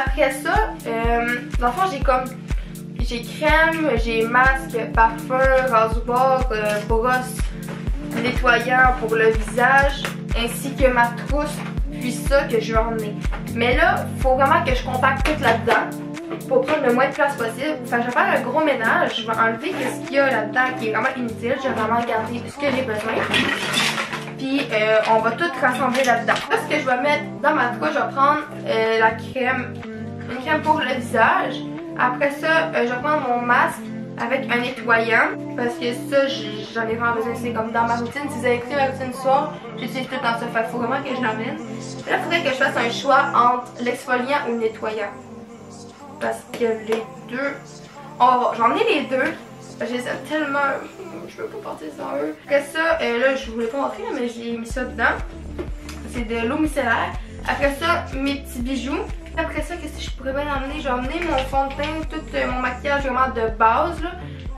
Après ça, dans le fond, j'ai crème, j'ai masque, parfum, rasoir, brosse, nettoyant pour le visage, ainsi que ma trousse, puis ça que je vais emmener. Mais là, il faut vraiment que je compacte tout là-dedans pour prendre le moins de place possible. Enfin, je vais faire un gros ménage, je vais enlever ce qu'il y a là-dedans qui est vraiment inutile. Je vais vraiment garder ce que j'ai besoin. Puis on va tout rassembler là-dedans. Là, ce que je vais mettre dans ma trousse, je vais prendre la crème, une crème pour le visage. Après ça, je vais prendre mon masque avec un nettoyant parce que ça, j'en ai vraiment besoin. C'est comme dans ma routine. Si vous avez écouté ma routine du soir, j'utilise tout dans ça. Fait qu'il faut vraiment que je l'emmène. Là, il faudrait que je fasse un choix entre l'exfoliant ou le nettoyant. Parce que les deux... Oh, j'en ai les deux. Je les aime tellement. Je peux pas partir sans eux. Après ça, là, je voulais pas montrer, mais j'ai mis ça dedans. C'est de l'eau micellaire. Après ça, mes petits bijoux. Après ça, qu'est-ce que je pourrais bien emmener? J'ai emmené mon fond de teint, tout mon maquillage vraiment de base.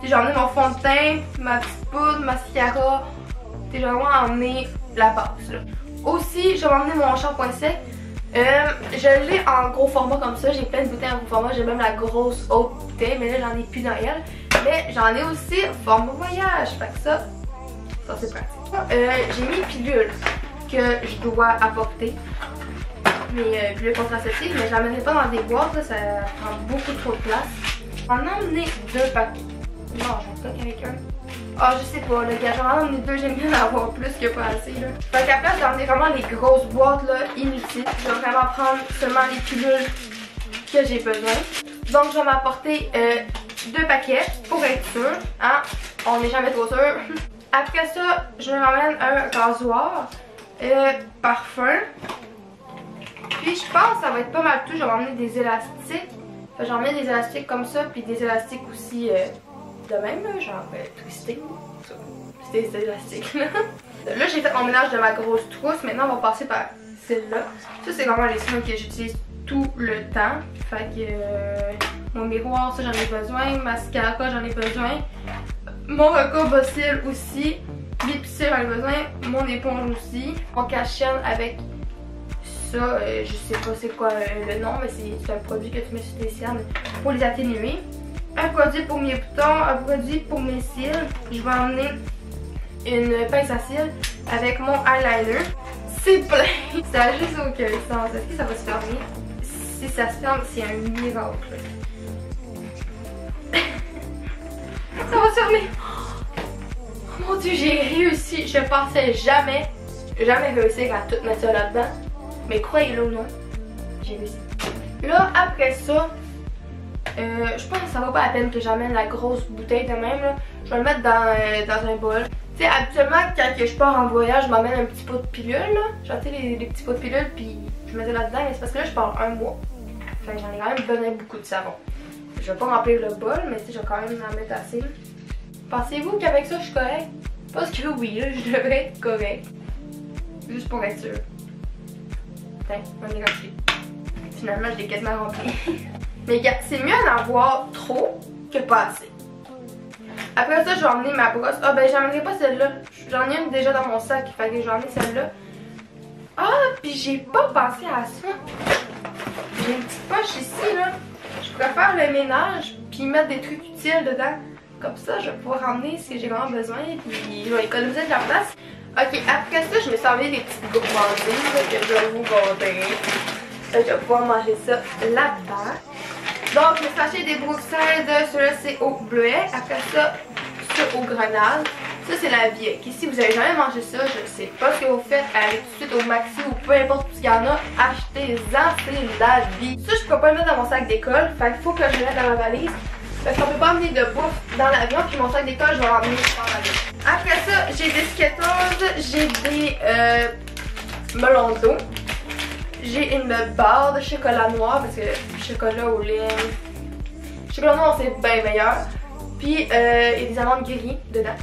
J'ai emmené mon fond de teint, ma petite poudre, mascara. J'ai vraiment emmené la base. Là. Aussi, j'ai emmené mon shampoing sec. Je l'ai en gros format comme ça. J'ai plein de bouteilles en gros format. J'ai même la grosse haute bouteille, mais là, j'en ai plus dans elle. Mais j'en ai aussi format voyage. Fait que ça c'est pratique. J'ai mis pilule que je dois apporter. Mes pilules contraceptives, mais je l'amènerai pas dans des boîtes, là, ça prend beaucoup trop de place. J'en ai emmené 2 paquets. Non, j'en stock avec un. Ah, je sais pas, le gars, j'en ai emmené 2, j'aime bien en avoir plus que pas assez. Là. Fait qu'à place d'emmener vraiment les grosses boîtes là, inutiles, je vais vraiment prendre seulement les pilules que j'ai besoin. Donc, je vais m'apporter 2 paquets pour être sûr. Hein? On n'est jamais trop sûr. Après ça, je m'emmène un rasoir, parfum. Puis je pense que ça va être pas mal tout. Je vais m'emmener des élastiques. Enfin, j'en mets des élastiques comme ça, puis des élastiques aussi de même, là, genre twisting. C'est des élastiques là. Là, j'ai fait mon ménage de ma grosse trousse. Maintenant, on va passer par celle-là. Ça, c'est vraiment les soins que j'utilise tout le temps. Fait que mon miroir, ça, j'en ai besoin. Mascara, j'en ai besoin. Mon recours-bocile aussi. L'épicure, j'en ai besoin. Mon éponge aussi. Mon cache-chaîne avec ça, je sais pas c'est quoi le nom, mais c'est un produit que tu mets sur tes cernes pour les atténuer. Un produit pour mes boutons, un produit pour mes cils. Je vais emmener une pince à cils avec mon eyeliner. C'est plein! Ça a juste aucun sens. Est-ce que ça va se fermer? Si ça se ferme, c'est un miracle. Ça va se fermer! Oh mon dieu, j'ai réussi! Je pensais jamais réussir à tout mettre ça là-dedans. Mais croyez-le ou non, j'ai réussi. Là, après ça, je pense que ça vaut pas la peine que j'emmène la grosse bouteille de même. Là. Je vais le mettre dans un bol. Tu sais, habituellement, quand je pars en voyage, je m'emmène un petit pot de pilule. J'ai acheté les petits pots de pilule, puis je mets ça là-dedans. Mais c'est parce que là, je pars un mois. Enfin, j'en ai quand même besoin beaucoup de savon. Je vais pas remplir le bol, mais je vais quand même en mettre assez. Pensez-vous qu'avec ça, je suis correcte? Parce que oui, là, je devrais être correcte. Juste pour être sûre. On est rempli. Finalement, je l'ai quasiment rempli. Mais c'est mieux d'en avoir trop que pas assez. Après ça, je vais emmener ma brosse. Ah, ben, j'emmènerai pas celle-là. J'en ai une déjà dans mon sac. Fait que je vais emmener celle-là. Ah, puis j'ai pas pensé à ça. J'ai une petite poche ici, là. Je pourrais faire le ménage, puis mettre des trucs utiles dedans. Comme ça, je vais pouvoir emmener ce que j'ai vraiment besoin. Puis je vais économiser de la place. Ok, après ça, je me suis enlevé des petites gourmandises que je vais vous montrer. Je vais pouvoir manger ça là-dedans. Donc, je me suis acheté des Brookside. Celui-là, c'est au bleuet. Après ça, au grenade. Ça, c'est la vie. Okay, si vous avez jamais mangé ça, je ne sais pas ce que vous faites. Allez tout de suite au Maxi ou peu importe ce qu'il y en a. Achetez-en, c'est la vie. Ça, je ne peux pas le mettre dans mon sac d'école. Fait qu'il faut que je le mette dans ma valise. Parce qu'on peut pas emmener de bouffe dans l'avion, puis mon sac d'école, je vais l'emmener dans l'avion. Après ça, j'ai des Skittles, j'ai des melons d'eau. J'ai une barre de chocolat noir, parce que chocolat au lait, chocolat noir c'est bien meilleur. Puis il y a des amandes grillées dedans.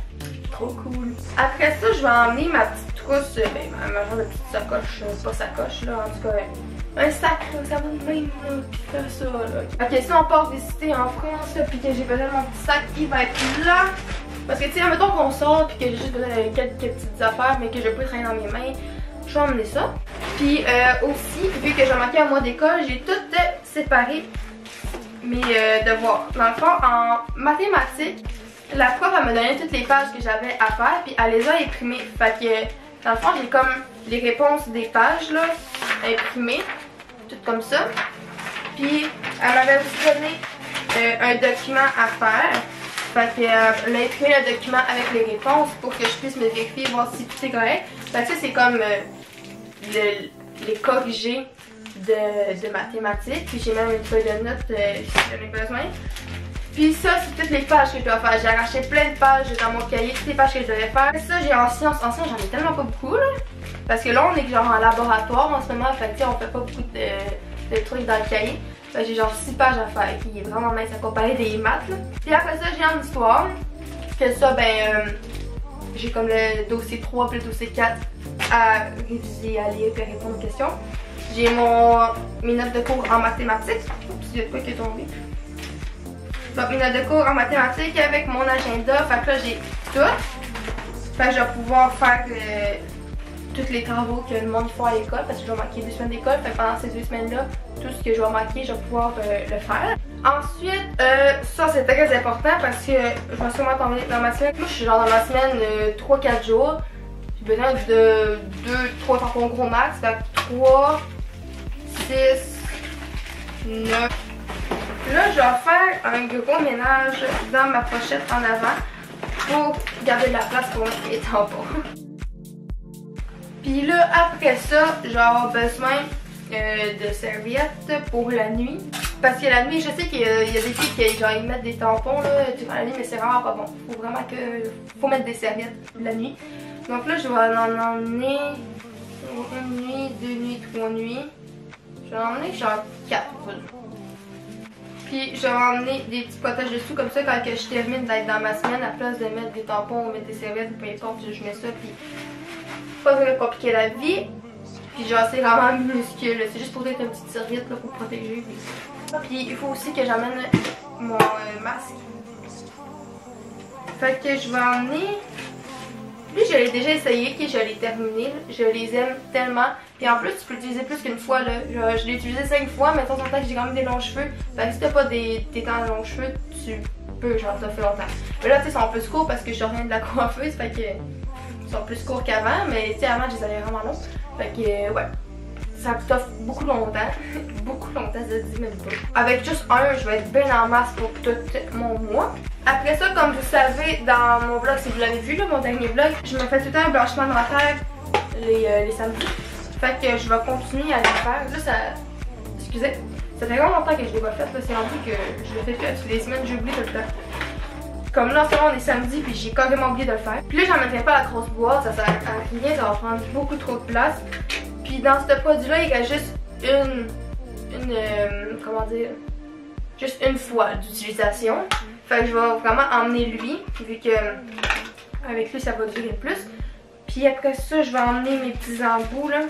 Trop cool. Après ça, je vais emmener ma petite trousse, ma genre de petite sacoche, pas sacoche là, en tout cas. Un sac, ça va de même, pis faire ça, là. Ok, si on part visiter en France, pis que j'ai besoin de mon petit sac, il va être là. Parce que, tu sais, mettons qu'on sort, pis que j'ai juste besoin de quelques petites affaires, mais que je peux traîner dans mes mains, je vais emmener ça. Puis aussi, vu que j'ai manqué un mois d'école, j'ai toutes séparer mes devoirs. Dans le fond, en mathématiques, la prof elle m'a donné toutes les pages que j'avais à faire, puis elle les a imprimées. Fait que, dans le fond, j'ai comme les réponses des pages là, imprimées, toutes comme ça. Puis, elle m'avait aussi donné un document à faire. Fait qu'elle a imprimé le document avec les réponses pour que je puisse me vérifier, voir si tout est correct. Fait que ça, c'est comme les corrigés de mathématiques. Puis j'ai même une feuille de notes si j'en ai besoin. Puis ça, c'est toutes les pages que je dois faire. J'ai arraché plein de pages dans mon cahier, toutes les pages que je devais faire. Ça, j'ai en sciences. En sciences, j'en ai tellement pas beaucoup, là. Parce que là, on est genre en laboratoire en ce moment. Fait que, on fait pas beaucoup de trucs dans le cahier. Fait j'ai genre 6 pages à faire, qui est vraiment nice à comparer des maths, là. Puis après ça, j'ai en histoire. Que ça, ben, j'ai comme le dossier 3 puis le dossier 4 à réviser, à lire et à répondre aux questions. J'ai mes notes de cours en mathématiques. Oups, il y a de quoi qui est tombé. Donc mes notes de cours en mathématiques avec mon agenda. Fait que là j'ai tout. Fait que je vais pouvoir faire tous les travaux que le monde fait à l'école. Parce que je vais manquer 2 semaines d'école. Fait que pendant ces 2 semaines-là, tout ce que je vais manquer, je vais pouvoir le faire. Ensuite, ça c'est très important parce que je vais sûrement tomber dans ma semaine. Moi je suis genre dans ma semaine 3-4 jours. J'ai besoin de 2-3 tampons gros max. Fait que 3, 6, 9. Là, je vais faire un gros ménage dans ma pochette en avant pour garder de la place pour mettre les tampons. Puis là, après ça, je vais avoir besoin de serviettes pour la nuit. Parce que la nuit, je sais qu'il y a des filles qui genre, ils mettent des tampons là, durant la nuit, mais c'est vraiment pas bon. Faut vraiment faut mettre des serviettes la nuit. Donc là, je vais en emmener 1 nuit, 2 nuits, 3 nuits. Je vais en emmener genre 4. Puis je vais emmener des petits potages dessous comme ça quand que je termine d'être dans ma semaine, à place de mettre des tampons ou mettre des serviettes ou peu importe, je mets ça puis pas vraiment compliquer la vie. Puis genre c'est vraiment minuscule, c'est juste pour être une petite serviette là, pour protéger. Puis il faut aussi que j'amène mon masque. Fait que je vais emmener. Lui je l'ai déjà essayé, que je l'ai terminé, je les aime tellement. Et en plus tu peux l'utiliser plus qu'une fois là. Je l'ai utilisé 5 fois, mais de temps en temps j'ai quand même des longs cheveux. Fait que si t'as pas des temps de longs cheveux, tu peux genre ça fait longtemps. Mais là tu sais ils sont plus courts parce que je reviens de la coiffeuse, fait que ils sont plus courts qu'avant, mais tu sais avant je les avais vraiment longs. Fait que ouais. Ça t'offre beaucoup longtemps, beaucoup longtemps, ça se dit même pas. Avec juste un, je vais être bien en masse pour tout mon mois. Après ça, comme vous savez, dans mon vlog, si vous l'avez vu, là, mon dernier vlog, je me fais tout le temps un blanchiment dentaire les samedis. Fait que je vais continuer à le faire. Là, ça... Excusez, ça fait vraiment longtemps que je l'ai pas fait. C'est rendu que je le fais plus. Toutes les semaines, j'oublie tout le temps. Comme là, en ce moment, on est samedi, puis j'ai carrément oublié de le faire. Puis là, j'en mettrai pas la grosse boîte, ça sert à rien, ça va prendre beaucoup trop de place. Puis dans ce produit-là, il y a juste comment dire, juste une fois d'utilisation. Fait que je vais vraiment emmener lui, vu que avec lui ça va durer plus. Puis après ça, je vais emmener mes petits embouts là.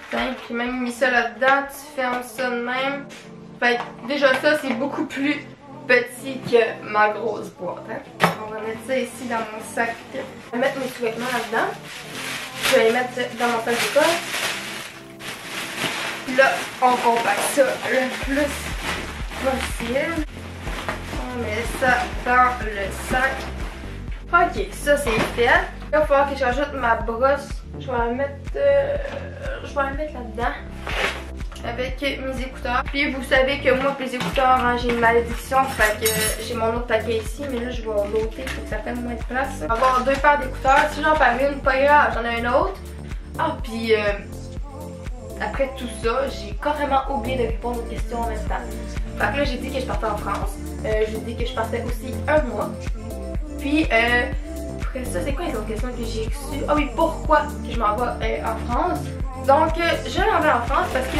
Tiens, j'ai même mis ça là-dedans, tu fermes ça de même. Fait que déjà ça, c'est beaucoup plus petit que ma grosse boîte. Hein. On va mettre ça ici dans mon sac. Je vais mettre mes sous-vêtements là-dedans. Je vais les mettre dans mon sac d'école. Puis là, on compacte ça le plus possible. On met ça dans le sac. Ok, ça c'est fait. Là, il va falloir que je rajoute ma brosse. Je vais la mettre, là-dedans. Avec mes écouteurs. Puis vous savez que moi, pour les écouteurs, hein, j'ai une malédiction. Fait que j'ai mon autre paquet ici. Mais là, je vais l'ôter pour que ça prenne moins de place. Je vais avoir 2 paires d'écouteurs. Si j'en perds une, pas grave, j'en ai une autre. Ah, puis après tout ça, j'ai carrément oublié de répondre aux questions en même temps. Fait que là, j'ai dit que je partais en France. J'ai dit que je partais aussi 1 mois. Puis, après ça, c'est quoi les autres questions que j'ai reçues? Ah oui, pourquoi que je m'en vais en France? Donc, je m'en vais en France parce que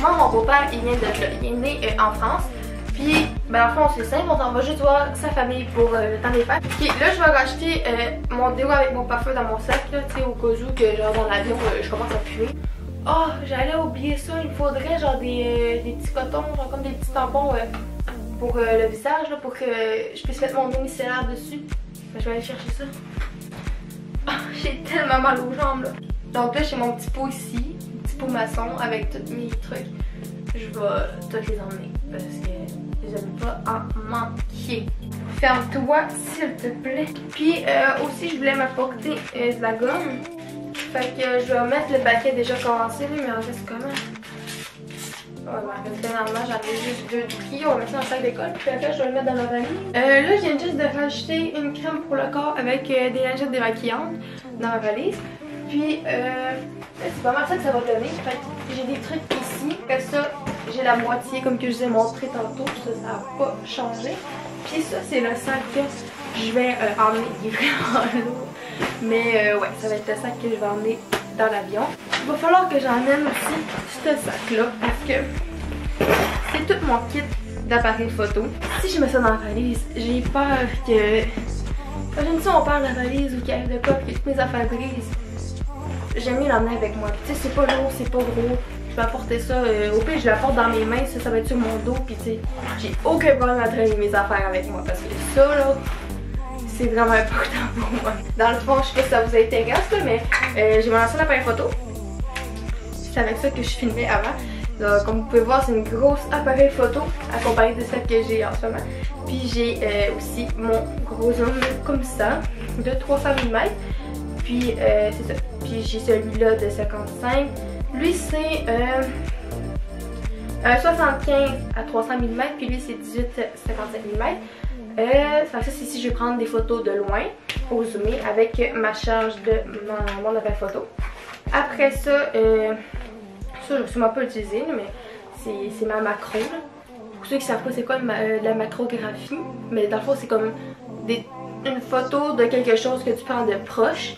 moi, mon beau-père, il vient de là. Il est né en France. Puis, ben, en fond, c'est simple, on s'en va juste voir sa famille pour le temps des fêtes. Puis là, je vais racheter mon déo avec mon parfum dans mon sac, là, tu sais, au cas où que, genre, dans l'avion, je commence à puer. Oh, j'allais oublier ça, il me faudrait, genre, des petits cotons, genre, comme des petits tampons pour le visage, là, pour que je puisse mettre mon eau micellaire dessus. Ben, je vais aller chercher ça. Oh, j'ai tellement mal aux jambes, là. Donc là, j'ai mon petit pot ici, un petit pot maçon avec tous mes trucs. Je vais je vais toutes les emmener parce que j'aime pas en manquer. Ferme-toi s'il te plaît. Puis aussi je voulais m'apporter de la gomme. Fait que je vais mettre le paquet déjà commencé là, mais en reste comment? Ouais, parce que normalement j'en ai juste 2 de prix, on va mettre ça dans le sac d'école, puis après je vais le mettre dans ma valise. Là je viens juste de rajouter une crème pour le corps avec des lingettes démaquillantes dans ma valise. Puis c'est pas mal ça que ça va donner. Fait que j'ai des trucs ici, comme ça j'ai la moitié comme que je vous ai montré tantôt, ça n'a pas changé. Puis ça c'est le sac que je vais emmener, il est vraiment lourd. Mais ouais, ça va être le sac que je vais emmener dans l'avion. Il va falloir que j'emmène aussi ce sac là parce que c'est tout mon kit d'appareil photo. Si je mets ça dans la valise, j'ai peur que... Imagine si on perd la valise ou qu'il y a de quoi que toutes mes affaires brisent. J'aime mieux l'emmener avec moi. Tu sais, c'est pas lourd, c'est pas gros. Je vais apporter ça, au pire je l'apporte dans mes mains, ça va être sur mon dos. Puis tu sais, j'ai aucun problème à traîner mes affaires avec moi parce que ça là, c'est vraiment important pour moi. Dans le fond, je sais pas si ça vous intéresse là, mais j'ai mon ancien appareil photo. C'est avec ça que je filmais avant. Donc, comme vous pouvez voir, c'est une grosse appareil photo accompagnée de celle que j'ai en ce moment. Puis j'ai aussi mon gros zoom comme ça, de 300 mm. Puis c'est ça. Puis j'ai celui-là de 55. Lui c'est 75 à 300 mm. Puis lui c'est 18 à 55 mm. Fait que ça c'est si je vais prendre des photos de loin pour zoomer avec ma charge de mon appareil photo. Après ça, ça je ne vais sûrement pas l'utiliser, mais c'est ma macro. Là. Pour ceux qui ne savent pas c'est quoi la macrographie, mais dans le fond c'est comme une photo de quelque chose que tu prends de proche.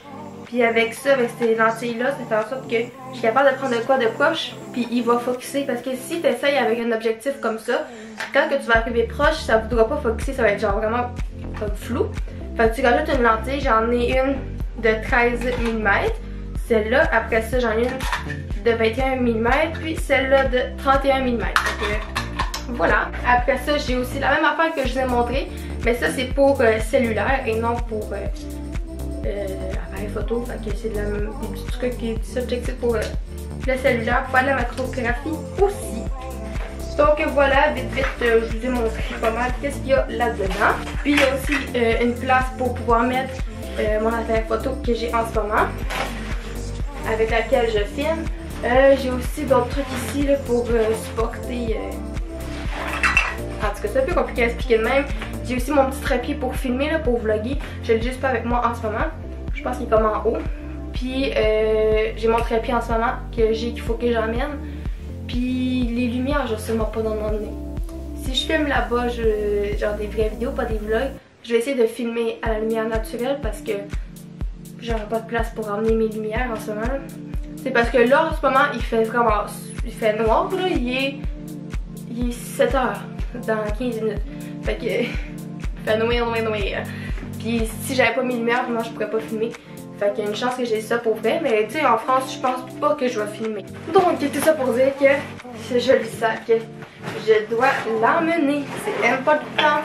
Puis avec ça, avec ces lentilles là, ça fait en sorte que je suis capable de prendre de quoi de proche, puis il va focuser. Parce que si tu essayes avec un objectif comme ça, quand que tu vas arriver proche, ça ne voudra pas focuser, ça va être genre vraiment comme flou. Fait que tu rajoutes une lentille, j'en ai une de 13 mm. Celle-là, après ça, j'en ai une de 21 mm, puis celle-là de 31 mm. Donc voilà. Après ça, j'ai aussi la même affaire que je vous ai montré, mais ça c'est pour cellulaire et non pour appareil photo. Fait que c'est des petits trucs, des petits objectifs pour le cellulaire, pour faire de la macrographie aussi. Donc voilà, vite vite, je vous ai montré pas mal qu'est-ce qu'il y a là-dedans. Puis il y a aussi une place pour pouvoir mettre mon appareil photo que j'ai en ce moment, avec laquelle je filme. J'ai aussi d'autres trucs ici là, pour supporter. En tout cas, c'est un peu compliqué à expliquer de même. J'ai aussi mon petit trépied pour filmer, là, pour vlogger. Je l'ai juste pas avec moi en ce moment. Je pense qu'il est comme en haut. Puis j'ai mon trépied en ce moment qu'il faut que j'emmène. Puis les lumières, je sais sûrement pas d'en emmener. Si je filme là-bas, genre des vraies vidéos, pas des vlogs, je vais essayer de filmer à la lumière naturelle parce que j'aurai pas de place pour emmener mes lumières en ce moment. C'est parce que là, en ce moment, il fait vraiment... Il fait noir, là. Il est 7 h dans 15 minutes. Fait que... il fait noir. Puis si j'avais pas mes lumières, moi, je pourrais pas filmer. Fait qu'il y a une chance que j'ai ça pour vrai. Mais tu sais, en France, je pense pas que je vais filmer. Donc, tout ça pour dire que ce joli sac, je dois l'emmener. C'est important.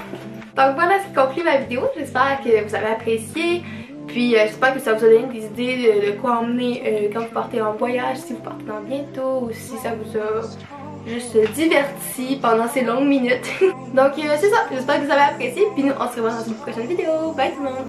Donc voilà, c'est conclu ma vidéo. J'espère que vous avez apprécié. Puis j'espère que ça vous a donné des idées de quoi emmener quand vous partez en voyage, si vous partez dans bientôt, ou si ça vous a juste diverti pendant ces longues minutes. Donc c'est ça, j'espère que vous avez apprécié, puis nous on se revoit dans une prochaine vidéo. Bye tout le monde!